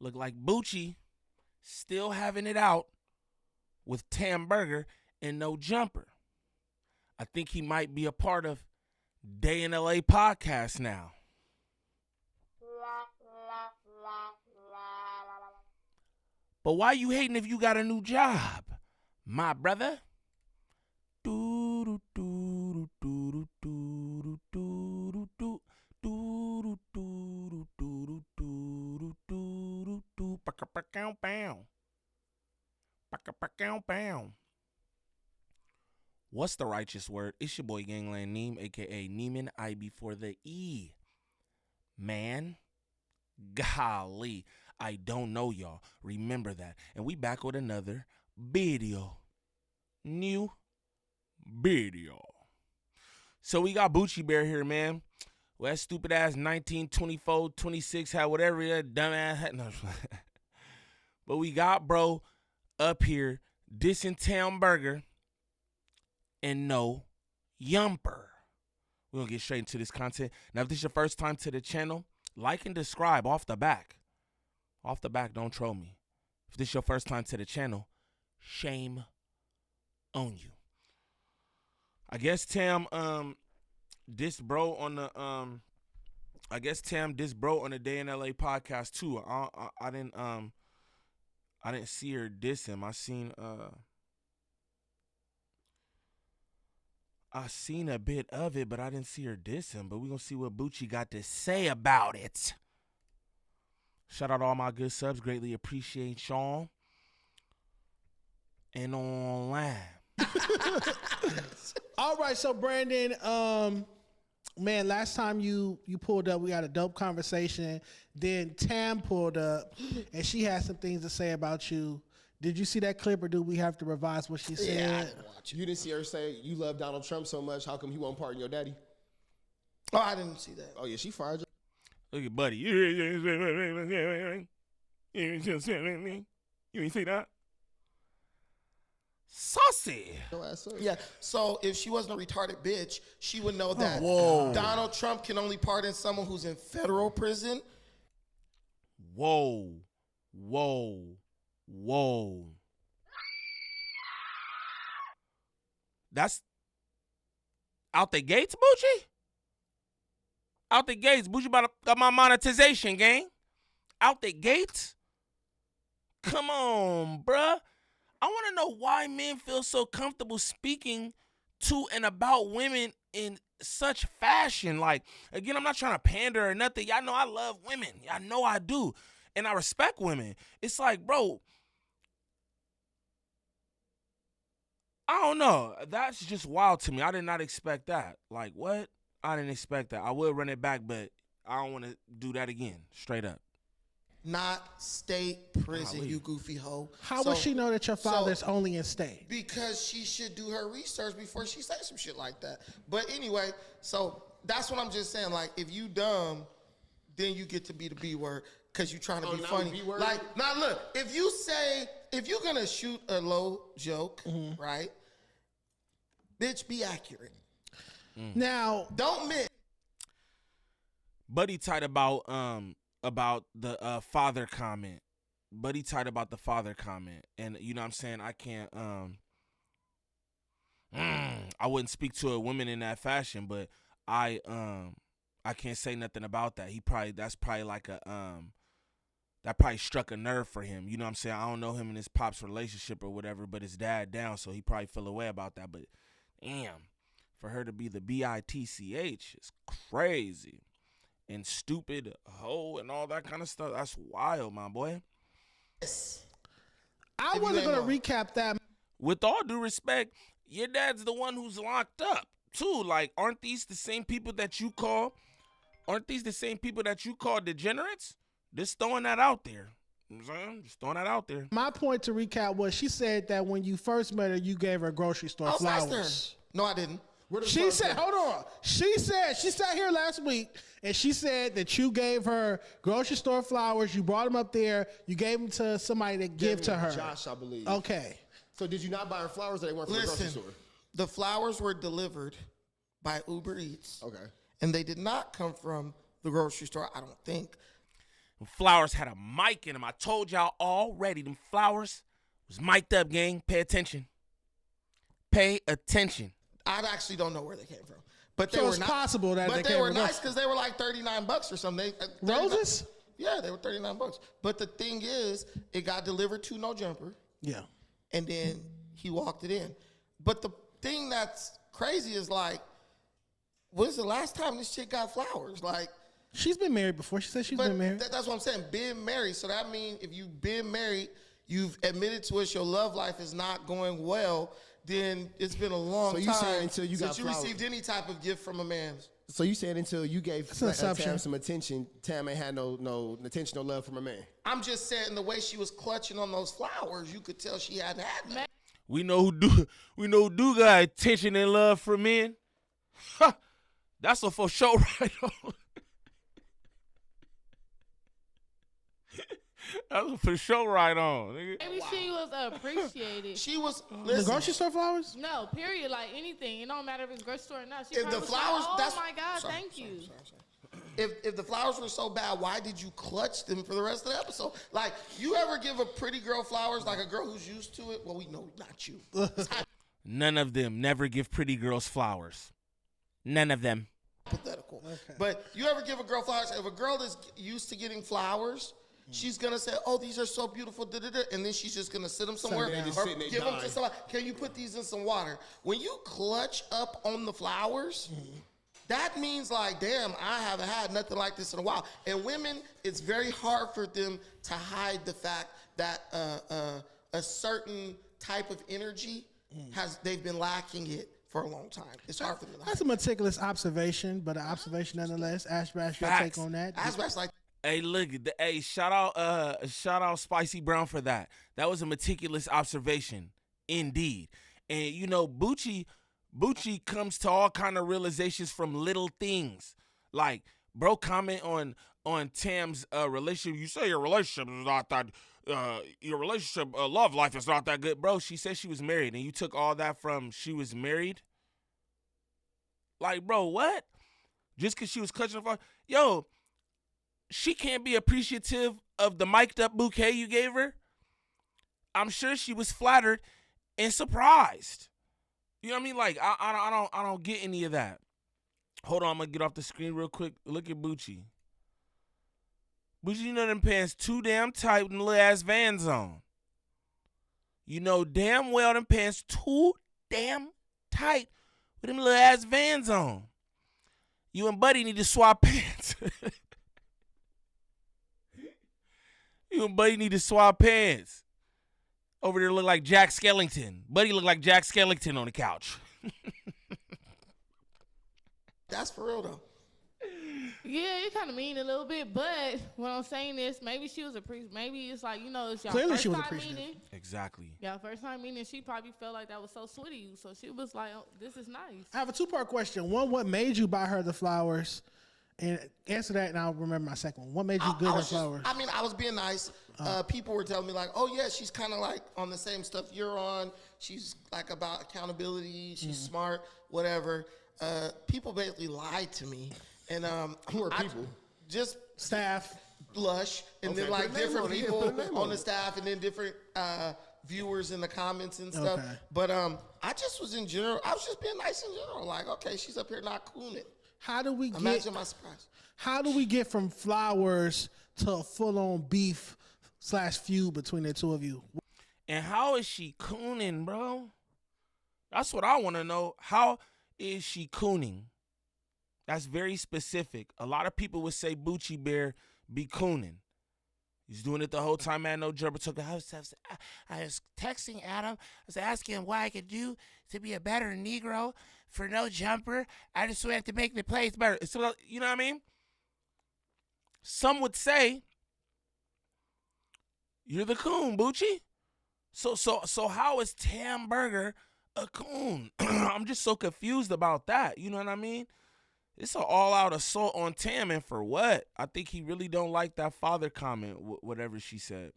Look like Bucci still having it out with Tam Burger and no jumper. I think he might be a part of Day in LA podcast now. But why you hating if you got a new job, my brother? What's the righteous word? It's your boy Gangland Neem, aka Neiman, I before the E. Man, golly, I don't know y'all. Remember that. And we back with another video. New video. So we got Bucci Bear here, man. Well, that stupid ass 19, 24, 26 had whatever that dumbass had. No. But we got bro up here dissing Tam Burger and no yumper. We're going to get straight into this content. Now, if this is your first time to the channel, like and subscribe off the back. Off the back, don't troll me. If this is your first time to the channel, shame on you. I guess Tam dissed bro on the Day in LA podcast too. I didn't see her diss him. I seen a bit of it, but I didn't see her diss him. But we're going to see what Bucci got to say about it. Shout out to all my good subs. Greatly appreciate y'all. And online. All right, so Brandon, man, last time you pulled up, we had a dope conversation. Then Tam pulled up, and she had some things to say about you. Did you see that clip, or do we have to revise what she said? Yeah, I didn't watch it. You didn't see her say you love Donald Trump so much. How come he won't pardon your daddy? Oh, I didn't see that. Oh yeah, she fired you. Look at buddy. You ain't see that? Saucy. Yeah, so if she wasn't a retarded bitch, she would know that Donald Trump can only pardon someone who's in federal prison. Whoa. That's out the gates, Bucci? Out the gates. Bucci about to got my monetization, gang. Out the gates? Come on, bruh. I want to know why men feel so comfortable speaking to and about women in such fashion. Like, again, I'm not trying to pander or nothing. Y'all know I love women. Y'all know I do. And I respect women. It's like, bro, I don't know. That's just wild to me. I did not expect that. Like, what? I didn't expect that. I will run it back, but I don't want to do that again. Straight up. Not state prison, you goofy hoe. How would she know that your father's only in state? Because she should do her research before she says some shit like that. But anyway, so that's what I'm just saying. Like, if you dumb, then you get to be the B word because you trying to be funny. Like, now look, if you're going to shoot a low joke, right? Bitch, be accurate. Now, don't miss. Buddy tight about the father comment. Buddy tight about the father comment. And you know what I'm saying? I can't I wouldn't speak to a woman in that fashion, but I can't say nothing about that. That's probably like that probably struck a nerve for him. You know what I'm saying? I don't know him and his pop's relationship or whatever, but his dad down, so he probably feel away about that. But damn, for her to be the bitch is crazy. And stupid hoe and all that kind of stuff. That's wild, my boy. I wasn't going to recap that. With all due respect, your dad's the one who's locked up, too. Like, aren't these the same people that you call degenerates? Just throwing that out there. You know what I'm saying? Just throwing that out there. My point to recap was she said that when you first met her, you gave her grocery store flowers. No, I didn't. She said, hold on. She sat here last week and she said that you gave her grocery store flowers. You brought them up there. You gave them to somebody to give to her. Josh, I believe. Okay. So did you not buy her flowers or they weren't from the grocery store? The flowers were delivered by Uber Eats. Okay. And they did not come from the grocery store, I don't think. Them flowers had a mic in them. I told y'all already. Them flowers was mic'd up, gang. Pay attention. Pay attention. I actually don't know where they came from. But they So were it's not, possible that but they they were came nice because they were like $39 or something. Roses? Yeah, they were $39. But the thing is, it got delivered to No Jumper, Yeah. and then he walked it in. But the thing that's crazy is like, when's the last time this chick got flowers? Like, She's been married before. She said she's been married. That's what I'm saying. Been married. So that means if you've been married, you've admitted to us your love life is not going well, then it's been a long time saying until you got since you flowers. received any type of gift from a man. So you said until you gave an assumption. Tam some attention, Tam ain't had no attention, no love from a man. I'm just saying the way she was clutching on those flowers, you could tell she hadn't had none. We know who do got attention and love for men. Ha! That's a for sure right on. That's a for sure right on, nigga. Maybe she was appreciated. She was The listen. grocery store flowers? No, period. Like anything. It don't matter if it's grocery store or not. She If probably the was flowers, like, oh that's my God, sorry, thank sorry, you. sorry. If the flowers were so bad, why did you clutch them for the rest of the episode? Like, you ever give a pretty girl flowers, like a girl who's used to it? Well, we know not you. None of them never give pretty girls flowers. None of them. Hypothetical. Okay. But you ever give a girl flowers? If a girl is used to getting flowers, she's gonna say, "Oh, these are so beautiful," and then she's just gonna sit them somewhere they just or sitting there give them to dying. somebody. Can you put these in some water? When you clutch up on the flowers, that means like, damn, I haven't had nothing like this in a while. And women, it's very hard for them to hide the fact that a certain type of energy they've been lacking it for a long time. It's hard for them to hide. That's a meticulous observation, but an observation nonetheless. Ashbash, your Facts. take on that? Ashback's like, Hey, look, hey, shout out Spicy Brown for that. That was a meticulous observation, indeed. And you know, Bucci comes to all kind of realizations from little things. Like, bro, comment on Tam's relationship. You say your relationship is not that. Your relationship, love life is not that good, bro. She said she was married, and you took all that from she was married. Like, bro, what? Just because she was clutching the phone, yo. She can't be appreciative of the mic'd up bouquet you gave her. I'm sure she was flattered and surprised. You know what I mean? Like, I don't get any of that. Hold on, I'm gonna get off the screen real quick. Look at Bucci. Bucci, you know them pants too damn tight with them little ass Vans on. You know damn well them pants too damn tight with them little ass Vans on. You and Buddy need to swap pants. You and Buddy need to swap pants. Over there look like Jack Skellington. Buddy look like Jack Skellington on the couch. that's for real though. Yeah, you kind of mean a little bit, but what I'm saying is maybe she was maybe it's like, you know, it's y'all Clearly first she was time appreciative. meeting. Exactly. Y'all first time meeting, she probably felt like that was so sweet of you. So she was like, oh, this is nice. I have a two-part question. One, what made you buy her the flowers? And answer that, and I'll remember my second one. What made you give her flowers? I was being nice. People were telling me like, oh yeah, she's kind of like on the same stuff you're on. She's like about accountability. She's smart, whatever. People basically lied to me. And Who are people? Just Staff. Lush, and then Okay, like put a name different on it. Yeah, people put a name on on the it. staff, and then different viewers in the comments and stuff. Okay. But I just was in general. I was just being nice in general. Like, okay, she's up here not cooning. How do we get? Imagine my surprise. How do we get from flowers to a full-on beef / feud between the two of you? And how is she cooning, bro? That's what I want to know. How is she cooning? That's very specific. A lot of people would say Bucci Bear be cooning. He's doing it the whole time, man. No jumper took the house. I was texting Adam. I was asking him what I could do to be a better Negro for no jumper. I just wanted to make the plays better. So, you know what I mean? Some would say you're the coon, Bucci. So how is Tam Burger a coon? I'm just so confused about that. You know what I mean? It's an all-out assault on Tam, and for what? I think he really don't like that father comment, whatever she said.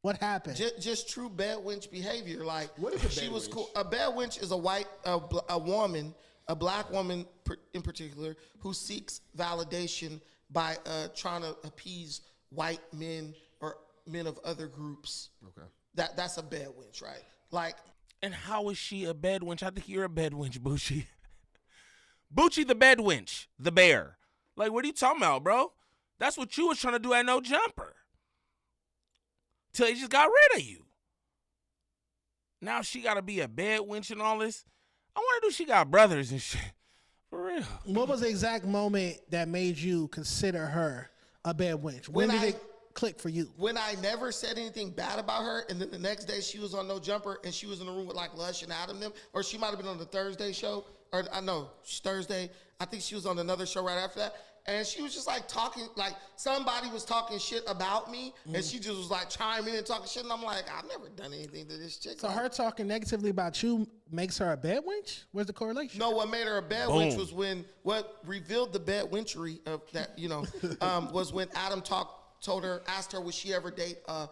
What happened? Just true bad wench behavior. Like, What is a she bad was wench? cool. A bad wench is a woman, a black woman in particular, who seeks validation by trying to appease white men or men of other groups. Okay. That's a bad wench, right? Like, And how is she a bed wench? I think you're a bed wench, Bucci. Bucci the bed wench, the bear. Like, what are you talking about, bro? That's what you was trying to do at No Jumper. Till he just got rid of you. Now she got to be a bed wench and all this. I wonder do she got brothers and shit. For real. What was the exact moment that made you consider her a bad wench? When did it click for you? when I never said anything bad about her, and then the next day she was on No Jumper, and she was in the room with like Lush and Adam them, or she might have been on the Thursday show, or I know Thursday. I think she was on another show right after that, and she was just like talking, like somebody was talking shit about me, and she just was like chiming in and talking shit, and I'm like, I've never done anything to this chick. So Like, her talking negatively about you makes her a bad wench? Where's the correlation? no, what made her a bad Boom. wench was what revealed the bad wenchery of that, was when Adam asked her would she ever date a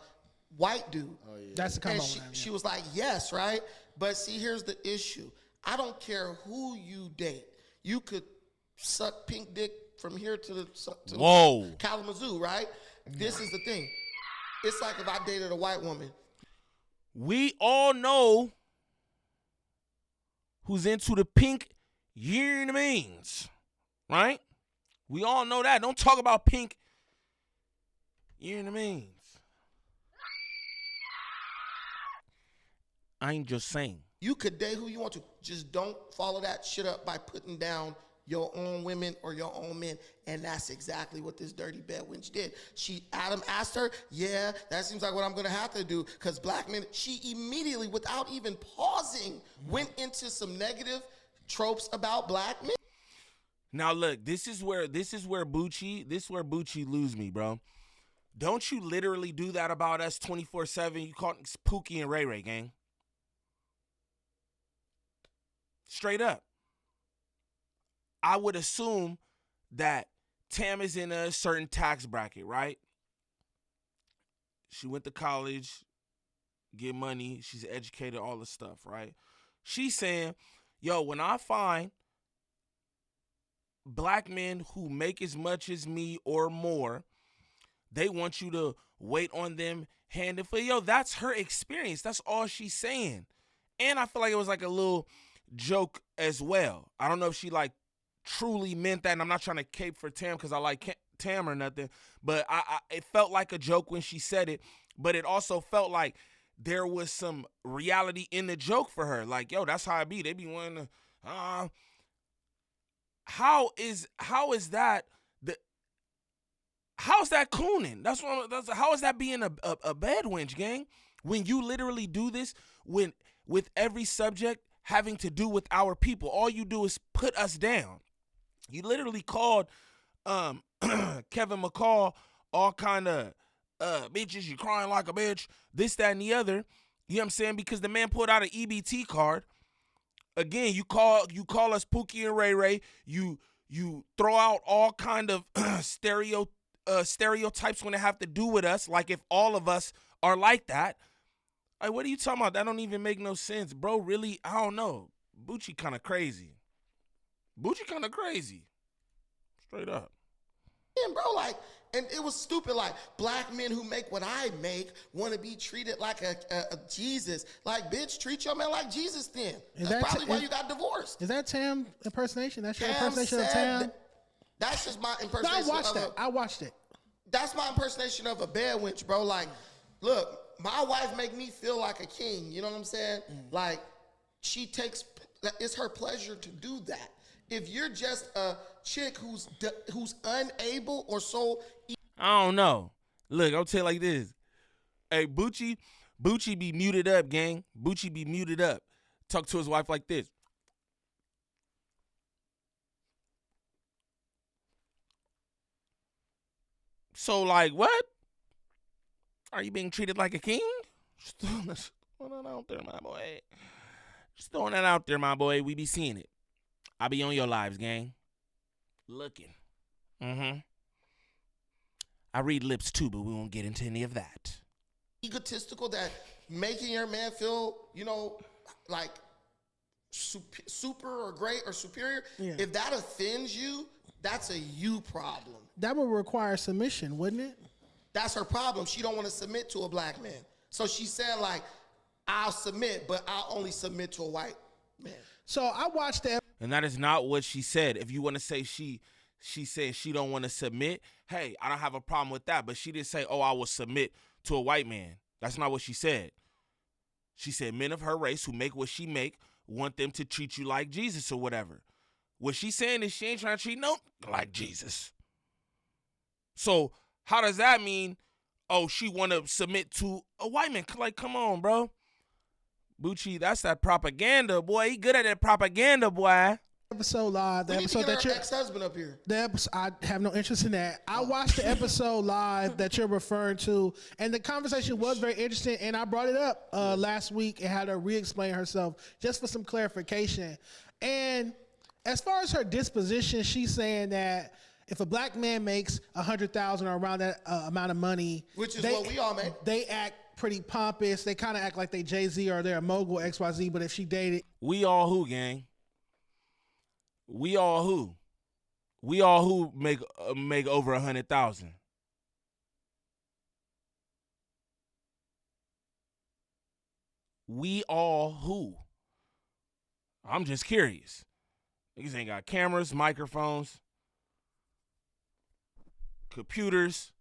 white dude. That's the And combo. she was like, yes, right? But see, here's the issue. I don't care who you date. You could suck pink dick from here to Whoa. Kalamazoo, right? This is the thing. It's like if I dated a white woman. We all know who's into the pink, you know what I mean, right? We all know that. Don't talk about pink, you know what I mean. I ain't just saying. You could date who you want to. Just don't follow that shit up by putting down your own women or your own men. And that's exactly what this dirty bad wench did. Adam asked her, yeah, that seems like what I'm going to have to do because black men, she immediately, without even pausing, went into some negative tropes about black men. Now look, this is where Bucci lose me, bro. Don't you literally do that about us 24/7? You call it Pookie and Ray Ray, gang. Straight up. I would assume that Tam is in a certain tax bracket, right? She went to college, get money, she's educated, all this stuff, right? She's saying, yo, when I find black men who make as much as me or more, they want you to wait on them hand and foot. Yo, that's her experience. That's all she's saying. And I feel like it was like a little joke as well. I don't know if she like truly meant that, and I'm not trying to cape for Tam because I like Tam or nothing, but it felt like a joke when she said it, but it also felt like there was some reality in the joke for her. Like, yo, that's how I be. They be wanting to, how is that how's that cooning? How is that being a bad wench, gang? When you literally do this with every subject having to do with our people, all you do is put us down. You literally called Kevin McCall all kind of bitches, you crying like a bitch, this, that, and the other. You know what I'm saying? Because the man pulled out an EBT card. Again, you call us Pookie and Ray Ray. You throw out all kind of stereotypes when they have to do with us, like if all of us are like that. Like, what are you talking about? That don't even make no sense, bro. Really, I don't know. Bucci kind of crazy. Straight up. And bro, like, and it was stupid. Like, black men who make what I make want to be treated like a Jesus. Like, bitch, treat your man like Jesus then. That's probably why you got divorced. Is that Tam impersonation? That's your Tam impersonation of said Tam? That's just my No, impersonation I watched it. That's my impersonation of a bad wench, bro. Like, look, my wife make me feel like a king. You know what I'm saying? Like, it's her pleasure to do that. If you're just a chick who's unable or so, I don't know. Look, I'll tell you like this. Hey, Bucci be muted up, gang. Bucci be muted up. Talk to his wife like this. So, like, what? Are you being treated like a king? Just throwing that out there, my boy. Just throwing that out there, my boy. We be seeing it. I be on your lives, gang. Looking. I read lips too, but we won't get into any of that. egotistical that making your man feel, like super or great or superior, if that offends you, that's a you problem. That would require submission, wouldn't it? That's her problem. She don't want to submit to a black man. So she's saying like, I'll submit, but I'll only submit to a white man. So I watched that. And that is not what she said. If you want to say she said she don't want to submit, hey, I don't have a problem with that. But she didn't say, oh, I will submit to a white man. That's not what she said. She said men of her race who make what she make want them to treat you like Jesus or whatever. What she's saying is she ain't trying to treat no like Jesus. So how does that mean, oh, she want to submit to a white man? Like, come on, bro. Bucci, that's that propaganda, boy. He good at that propaganda, boy. Episode live. The We need to episode get that her you're. ex-husband up here. I have no interest in that. I watched the episode live that you're referring to, and the conversation was very interesting. And I brought it up last week and had her re-explain herself just for some clarification. And as far as her disposition, she's saying that if a black man makes $100,000 or around that amount of money, Which is what we all make. they act pretty pompous. They kind of act like they Jay-Z or they're a mogul XYZ. But if she dated, We all who, gang? We all who? We all who make over 100,000. We all who? I'm just curious. Niggas ain't got cameras, microphones, computers.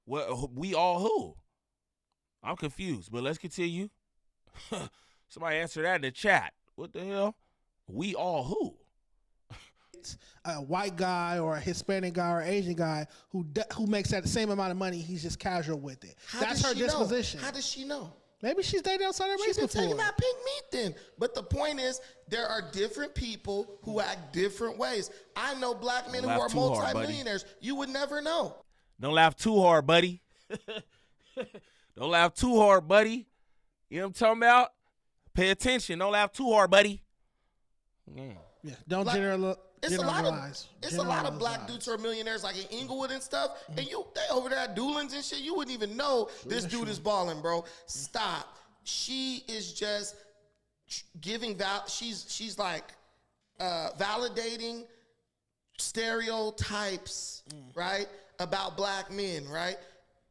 What? We all who? I'm confused, but let's continue. Somebody answer that in the chat. What the hell? We all who? a white guy or a Hispanic guy or Asian guy who makes that same amount of money, he's just casual with it. That's her disposition. How does she know? Maybe she's dated outside her race She's been before. taking that pink meat then. But the point is, there are different people who act different ways. I know black men who Don't are laugh too hard, buddy. multimillionaires. You would never know. Don't laugh too hard, buddy. Don't laugh too hard, buddy. You know what I'm talking about? Pay attention. Don't laugh too hard, buddy. Yeah, don't Like, generalize. It's a lot of black dudes who are millionaires, like in Inglewood and stuff, and they over there at Doolins and shit. You wouldn't even know this dude is balling, bro. Stop. She is just giving she's like validating stereotypes, right, about black men, right?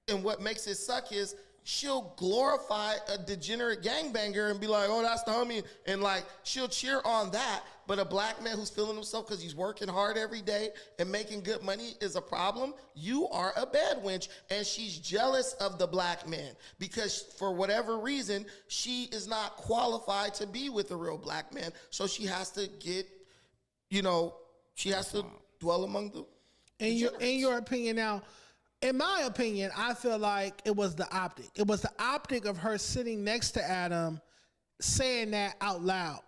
And what makes it suck is she'll glorify a degenerate gangbanger and be like, oh, that's the homie. And like, she'll cheer on that. But a black man who's feeling himself because he's working hard every day and making good money is a problem. You are a bad wench. And she's jealous of the black man because for whatever reason, she is not qualified to be with a real black man. So she has to get, she has to dwell among the In your opinion now, in my opinion, I feel like it was the optic. It was the optic of her sitting next to Adam saying that out loud.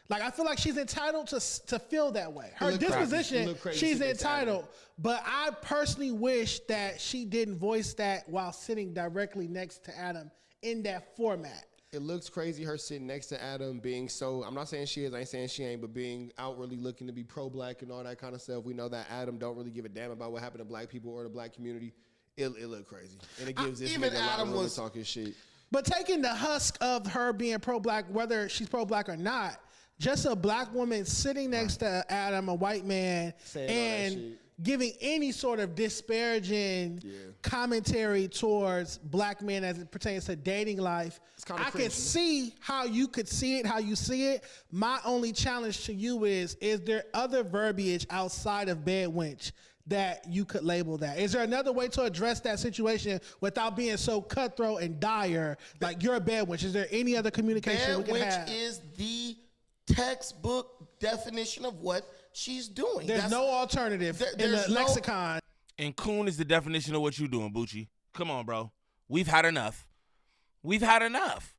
Like, I feel like she's entitled to feel that way. Her disposition, she's entitled. But I personally wish that she didn't voice that while sitting directly next to Adam in that format. It looks crazy her sitting next to Adam being so, I'm not saying she is, I ain't saying she ain't, but being outwardly looking to be pro-black and all that kind of stuff. We know that Adam don't really give a damn about what happened to black people or the black community. It looked crazy. And it gives this even nigga a lot Adam of room was to talk his shit. But taking the husk of her being pro-black, whether she's pro-black or not, just a black woman sitting next to Adam, a white man, Saying all that and shit. giving any sort of disparaging commentary towards black men as it pertains to dating life. kinda I can cringy. see how you could see it, how you see it. My only challenge to you is there other verbiage outside of bad wench that you could label that? Is there another way to address that situation without being so cutthroat and dire? Like, you're a bad wench. Is there any other communication we bad can have? wench is the textbook definition of what she's doing. There's no alternative in the there's no- lexicon. And coon is the definition of what you doing, Bucci. Come on, bro. We've had enough. We've had enough.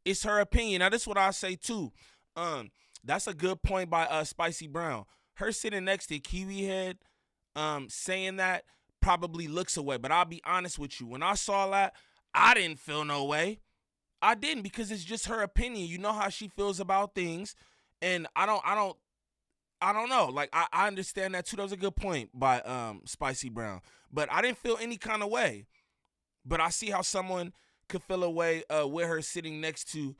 It's her opinion. Now, this is what I say, too. That's a good point by Spicy Brown. Her sitting next to Kiwi Head, saying that probably looks away. But I'll be honest with you. When I saw that, I didn't feel no way. I didn't, because it's just her opinion. You know how she feels about things. And I don't know. Like, I understand that too. That was a good point by Spicy Brown. But I didn't feel any kind of way. But I see how someone could feel a way with her sitting next to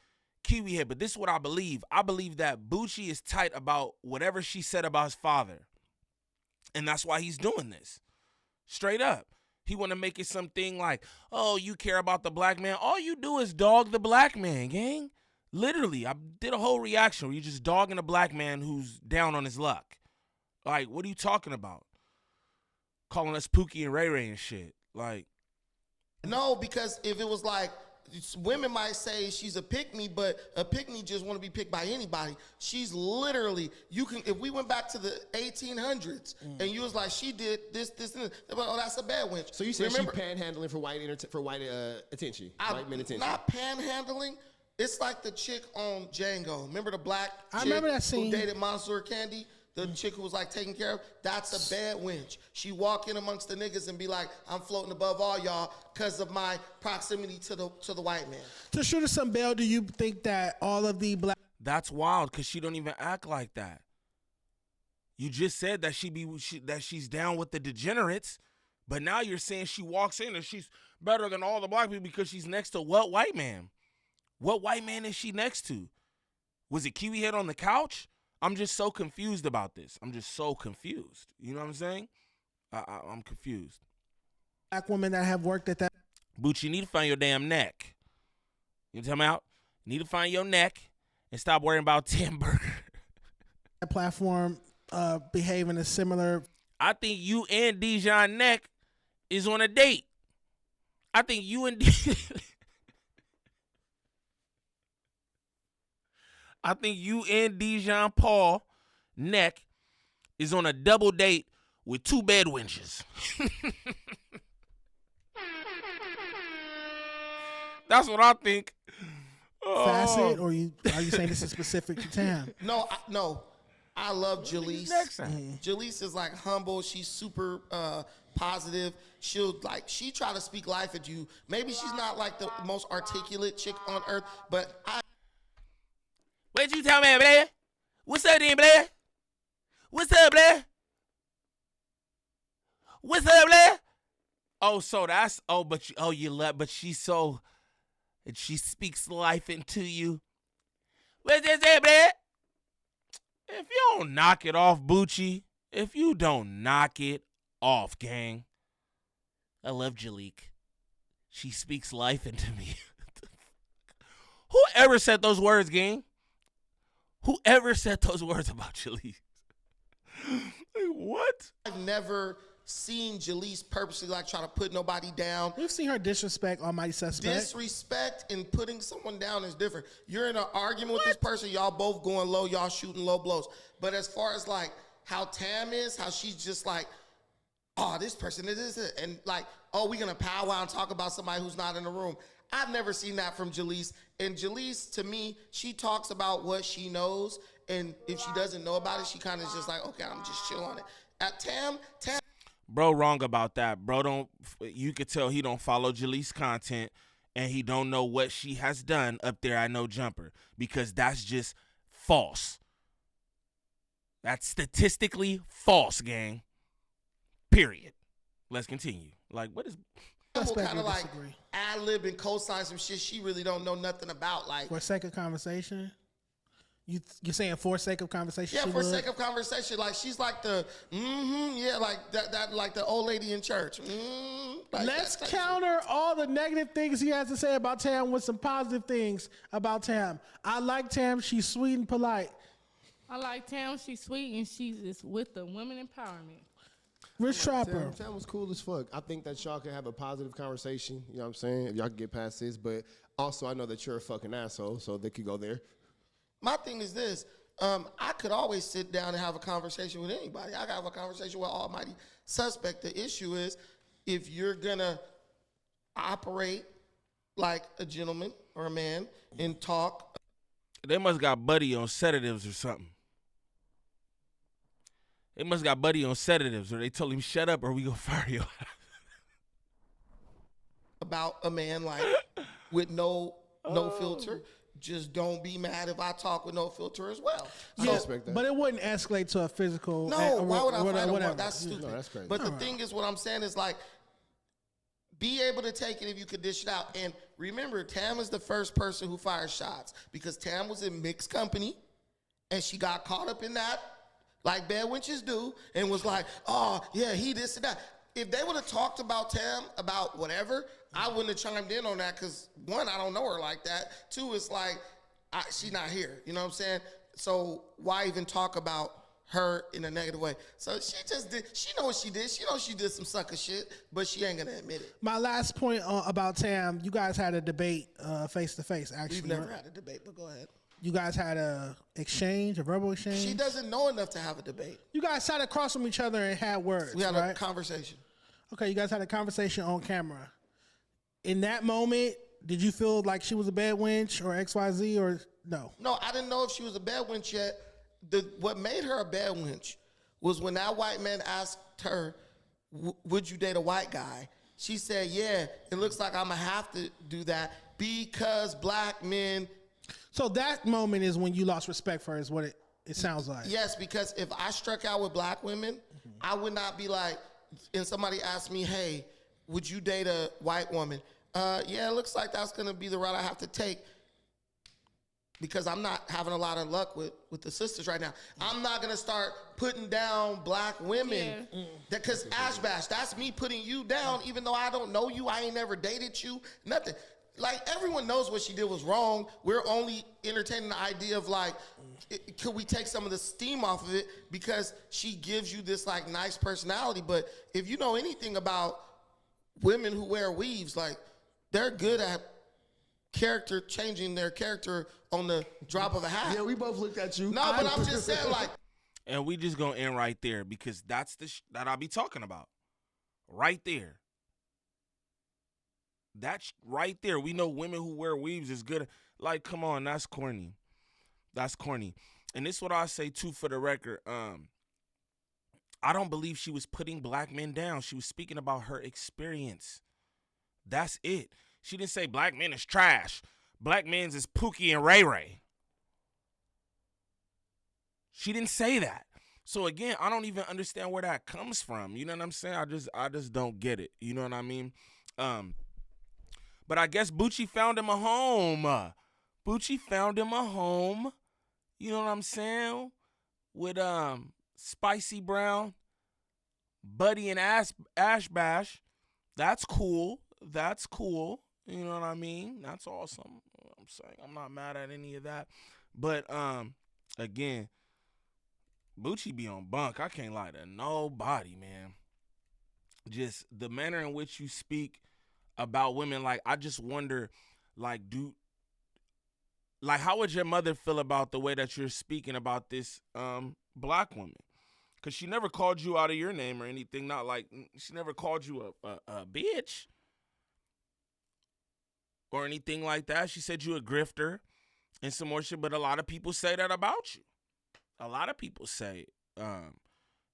Kiwi Head. But this is what I believe. I believe that Bucci is tight about whatever she said about his father. And that's why he's doing this. Straight up. He want to make it something like, oh, you care about the black man. All you do is dog the black man, gang. Literally, I did a whole reaction where you just dogging a black man who's down on his luck. Like, what are you talking about? Calling us Pookie and Ray Ray and shit. Like, No, because if it was like, women might say she's a pick-me, but a pick-me just want to be picked by anybody. She's literally, you can, if we went back to the 1800s and you was like, she did this, and this, oh, that's a bad wench. So you said she panhandling for white attention, white men attention. Not panhandling. It's like the chick on Django. Remember the black chick remember that scene. who dated Mansour Candy? The chick who was like taken care of? That's a bad wench. She walk in amongst the niggas and be like, I'm floating above all y'all because of my proximity to the white man. To shoot us some bail, do you think that all of the black... that's wild because she don't even act like that. You just said that that she's down with the degenerates, but now you're saying she walks in and she's better than all the black people because she's next to what white man? What white man is she next to? Was it Kiwi Head on the couch? I'm just so confused about this. I'm just so confused. You know what I'm saying? I'm confused. Black women that have worked at that... Booch, you need to find your damn neck. You know what I'm talking about? You need to find your neck and stop worrying about Tim Burger. That platform behaving a similar... I think you and Dijon Neck is on a date. I think you and I think you and Dijon Paul Neck is on a double date with two bed wenches. That's what I think. Facet, or are you saying this is specific to Tam? No. I love Jaleese. Jaleese is like humble. She's super positive. She try to speak life at you. Maybe she's not like the most articulate chick on earth, but What you tell me, Blair? What's up, then, Blair? What's up, Blair? What's up, Blair? Oh, so that's but she's so, and she speaks life into you. What's this, Blair? If you don't knock it off, Bucci, if you don't knock it off, gang, I love Jalik. She speaks life into me. Whoever said those words, gang? Whoever said those words about Jaleese? Like, what? I've never seen Jaleese purposely like try to put nobody down. We've seen her disrespect Almighty Suspect. Disrespect and putting someone down is different. You're in an argument with this person, y'all both going low, y'all shooting low blows. But as far as like how Tam is, how she's just like, oh, this person, it is it. And like, oh, we're going to powwow and talk about somebody who's not in the room. I've never seen that from Jaleese. And Jaleese, to me, she talks about what she knows. And if she doesn't know about it, she kind of just like, okay, I'm just chill on it. At Tam. Bro, wrong about that. Bro, you could tell he don't follow Jaleese content and he don't know what she has done up there at No Jumper, because that's just false. That's statistically false, gang. Period. Let's continue. Like, what is... Will kind of like ad-lib and co-sign some shit she really don't know nothing about. Like, for sake of conversation? You're saying for sake of conversation? Yeah, for sake of conversation. Like, she's like the, yeah, like that like the old lady in church. Like let's counter all the negative things he has to say about Tam with some positive things about Tam. I like Tam. She's sweet and polite. I like Tam. She's sweet and she's just with the women empowerment. Rich Trapper. Tam was cool as fuck. I think that y'all can have a positive conversation. You know what I'm saying? If y'all can get past this. But also, I know that you're a fucking asshole, so they could go there. My thing is this. I could always sit down and have a conversation with anybody. I can have a conversation with Almighty Suspect. The issue is if you're going to operate like a gentleman or a man and talk. They must got Buddy on sedatives or something. They must got Buddy on sedatives, or they told him, shut up or we gonna fire you. About a man like with no filter. Just don't be mad if I talk with no filter as well. Yeah, but it wouldn't escalate to a physical. No, why would I fight him? That's stupid. No, that's crazy. But the thing is, what I'm saying is like, be able to take it if you could dish it out. And remember, Tam is the first person who fired shots because Tam was in mixed company and she got caught up in that, like bad wenches do, and was like, oh, yeah, he this and that. if they would have talked about Tam, about whatever, I wouldn't have chimed in on that because, one, I don't know her like that. Two, it's like, she's not here. You know what I'm saying? So why even talk about her in a negative way? So she just did. She know what she did. She knows she did some sucker shit, but she ain't gonna admit it. My last point about Tam, you guys had a debate face to face. Actually, We've never had a debate, but go ahead. You guys had a verbal exchange. She doesn't know enough to have a debate. You guys sat across from each other and had words. We had right? a conversation. Okay, you guys had a conversation on camera. In that moment, did you feel like she was a bad wench or XYZ or no? No, I didn't know if she was a bad wench yet. What made her a bad wench was when that white man asked her, would you date a white guy? She said, yeah, it looks like I'm going to have to do that because black men. So that moment is when you lost respect for her is what it sounds like. Yes, because if I struck out with black women, I would not be like, and somebody asked me, hey, would you date a white woman? Yeah, it looks like that's going to be the route I have to take because I'm not having a lot of luck with the sisters right now. I'm not going to start putting down black women because Ash Bash, that's me putting you down even though I don't know you. I ain't never dated you, nothing. Like, everyone knows what she did was wrong. We're only entertaining the idea of, like, could we take some of the steam off of it because she gives you this, like, nice personality. But if you know anything about women who wear weaves, like, they're good at changing their character on the drop of a hat. Yeah, we both looked at you. No, but I'm just saying, like. And we just gonna end right there because that's that I'll be talking about. Right there. That's right there. We know women who wear weaves is good. Like, come on, that's corny. That's corny. And this is what I say too for the record. I don't believe she was putting black men down. She was speaking about her experience. That's it. She didn't say black men is trash. Black men's is Pookie and Ray Ray. She didn't say that. So again, I don't even understand where that comes from. You know what I'm saying? I just don't get it. You know what I mean? But I guess Bucci found him a home. Bucci found him a home. You know what I'm saying? With Spicy Brown, Buddy, and Ash Bash. That's cool. That's cool. You know what I mean? That's awesome. I'm saying I'm not mad at any of that. But again, Bucci be on bunk. I can't lie to nobody, man. Just the manner in which you speak about women, like, I just wonder, like, how would your mother feel about the way that you're speaking about this black woman? Because she never called you out of your name or anything. Not like, she never called you a bitch or anything like that. She said you a grifter and some more shit, but a lot of people say that about you. A lot of people say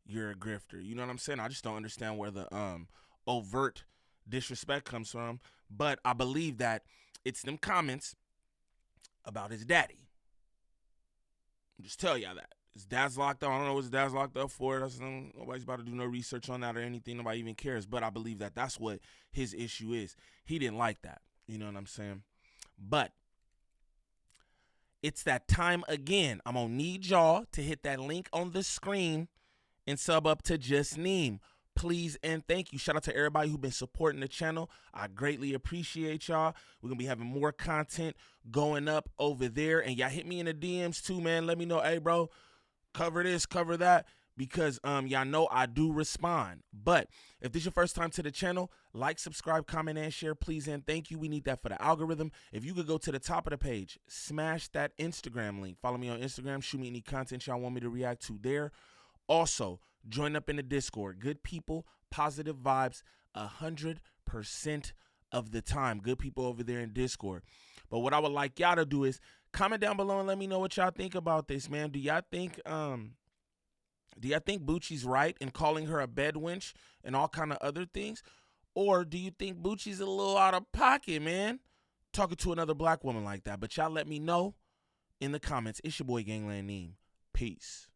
you're a grifter. You know what I'm saying? I just don't understand where the overt disrespect comes from, but I believe that it's them comments about his daddy. I'll just tell y'all that. His dad's locked up. I don't know what his dad's locked up for. Nobody's about to do no research on that or anything. Nobody even cares, but I believe that that's what his issue is. He didn't like that. You know what I'm saying? But it's that time again. I'm going to need y'all to hit that link on the screen and sub up to Just Neem. Please and thank you. Shout out to everybody who's been supporting the channel. I greatly appreciate y'all. We're going to be having more content going up over there. And y'all hit me in the DMs too, man. Let me know, hey, bro, cover this, cover that. Because y'all know I do respond. But if this is your first time to the channel, like, subscribe, comment, and share, please and thank you. We need that for the algorithm. If you could go to the top of the page, smash that Instagram link. Follow me on Instagram. Shoot me any content y'all want me to react to there. Also, join up in the Discord. Good people, positive vibes, 100% of the time. Good people over there in Discord. But what I would like y'all to do is comment down below and let me know what y'all think about this, man. Do y'all think Bucci's right in calling her a bed wench and all kind of other things? Or do you think Bucci's a little out of pocket, man, talking to another black woman like that? But y'all let me know in the comments. It's your boy Gangland Neem. Peace.